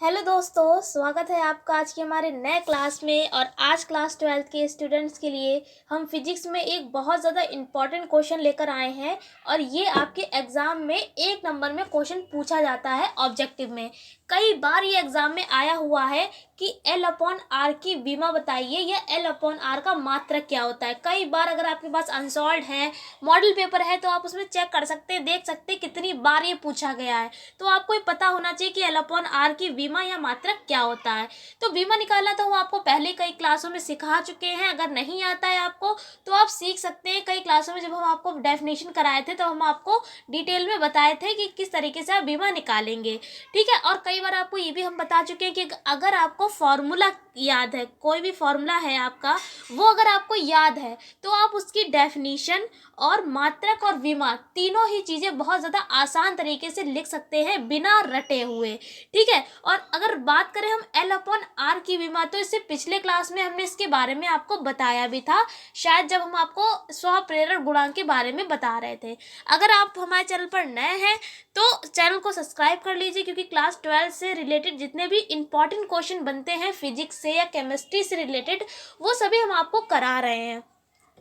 Hello दोस्तों, स्वागत है आपका आज के हमारे नए क्लास में। और आज क्लास 12th के स्टूडेंट्स के लिए हम फिजिक्स में एक बहुत ज़्यादा इम्पॉर्टेंट क्वेश्चन लेकर आए हैं। और ये आपके एग्ज़ाम में 1 नंबर में क्वेश्चन पूछा जाता है ऑब्जेक्टिव में। कई बार ये एग्ज़ाम में आया हुआ है कि L/R की विमा बताइए या L/R का मात्रक क्या होता है। कई बार अगर आपके पास अनसॉल्व्ड है, मॉडल पेपर है, तो आप उसमें चेक कर सकते हैं, देख सकते हैं कितनी बार ये पूछा गया है। तो आपको ये पता होना चाहिए कि L/R की विमा या मात्रक क्या होता है। तो विमा निकालना तो हम आपको पहले कई क्लासों में सिखा चुके हैं। अगर नहीं आता है आपको तो आप सीख सकते हैं। कई क्लासों में जब हम आपको डेफिनेशन कराए थे तो हम आपको डिटेल में बताए थे कि किस तरीके से आप विमा निकालेंगे, ठीक है। और कई बार आपको ये भी हम बता चुके हैं कि अगर आपको फॉर्मूला याद है, कोई भी फॉर्मूला है आपका, वो अगर आपको याद है तो आप उसकी डेफिनेशन और मात्रक और विमा तीनों ही चीज़ें बहुत ज़्यादा आसान तरीके से लिख सकते हैं बिना रटे हुए, ठीक है। और अगर बात करें हम L/R की विमा, तो इससे पिछले क्लास में हमने इसके बारे में आपको बताया भी था, शायद जब हम आपको स्वप्रेरण गुणांक के बारे में बता रहे थे। अगर आप हमारे चैनल पर नए हैं तो चैनल को सब्सक्राइब कर लीजिए, क्योंकि क्लास 12 से रिलेटेड जितने भी इंपॉर्टेंट क्वेश्चन बनते हैं फिजिक्स से या केमिस्ट्री से रिलेटेड, वो सभी हम आपको करा रहे हैं,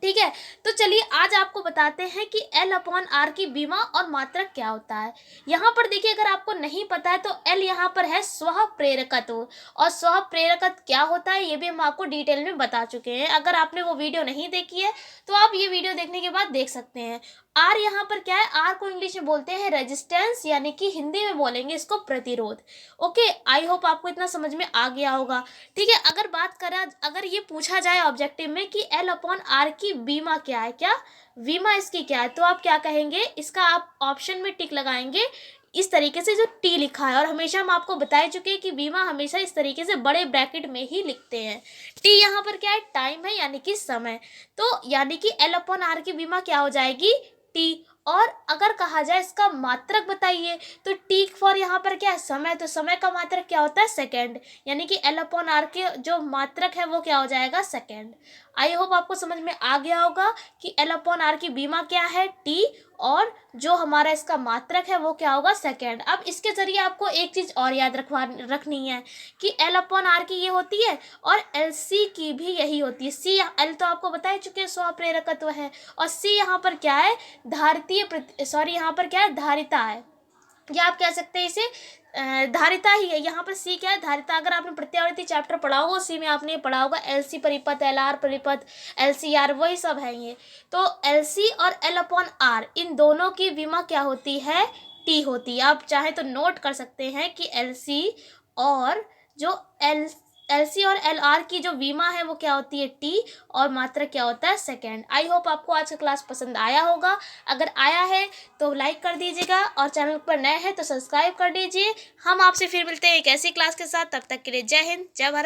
ठीक है। तो चलिए आज आपको बताते हैं कि L/R की विमा और मात्रक क्या होता है। यहाँ पर देखिए, अगर आपको नहीं पता है तो L यहाँ पर है स्व प्रेरकत्व, और स्व प्रेरकत्व क्या होता है ये भी हम आपको डिटेल में बता चुके हैं। अगर आपने वो वीडियो नहीं देखी है तो आप ये वीडियो देखने के बाद देख सकते हैं। R यहाँ पर क्या है, R को इंग्लिश में बोलते हैं रेजिस्टेंस, यानी कि हिंदी में बोलेंगे इसको प्रतिरोध। ओके, आई होप आपको इतना समझ में आ गया होगा, ठीक है। अगर बात करें, अगर ये पूछा जाए ऑब्जेक्टिव में कि L/R की बीमा क्या है, क्या विमा इसकी क्या है, तो आप क्या कहेंगे, इसका आप ऑप्शन में टिक लगाएंगे इस तरीके से जो टी लिखा है। और हमेशा हम आपको बता चुके हैं कि बीमा हमेशा इस तरीके से बड़े ब्रैकेट में ही लिखते हैं। टी यहाँ पर क्या है, टाइम है, यानी कि समय। तो यानी कि L/R की बीमा क्या हो जाएगी, टी। और अगर कहा जाए इसका मात्रक बताइए, तो टी फॉर यहाँ पर क्या है, समय। तो समय का मात्रक क्या होता है, सेकेंड, यानी कि L/R के जो मात्रक है वो क्या हो जाएगा, सेकेंड। आई होप आपको समझ में आ गया होगा कि L/R की बीमा क्या है, टी, और जो हमारा इसका मात्रक है वो क्या होगा, सेकेंड। अब इसके जरिए आपको एक चीज़ और याद रखनी है कि L/R की ये होती है और LC की भी यही होती है। सी, L तो आपको बता चुके हैं स्वप्रेरकत्व है, और सी यहाँ पर क्या है, यहाँ पर क्या है, धारिता है, या आप कह सकते हैं इसे धारिता ही है। यहाँ पर सी क्या है, धारिता। अगर आपने प्रत्यावर्ती चैप्टर पढ़ा होगा उसी में आपने पढ़ा होगा LC परिपथ, LR परिपथ, LCR, वही सब है ये। तो LC और L/R इन दोनों की विमा क्या होती है, टी होती है। आप चाहे तो नोट कर सकते हैं कि LC और जो LC और LR की जो विमा है वो क्या होती है, टी, और मात्रक क्या होता है, सेकेंड। आई होप आपको आज का क्लास पसंद आया होगा। अगर आया है तो लाइक कर दीजिएगा, और चैनल पर नए हैं तो सब्सक्राइब कर लीजिए। हम आपसे फिर मिलते हैं एक ऐसी क्लास के साथ। तब तक के लिए जय हिंद, जय भारत।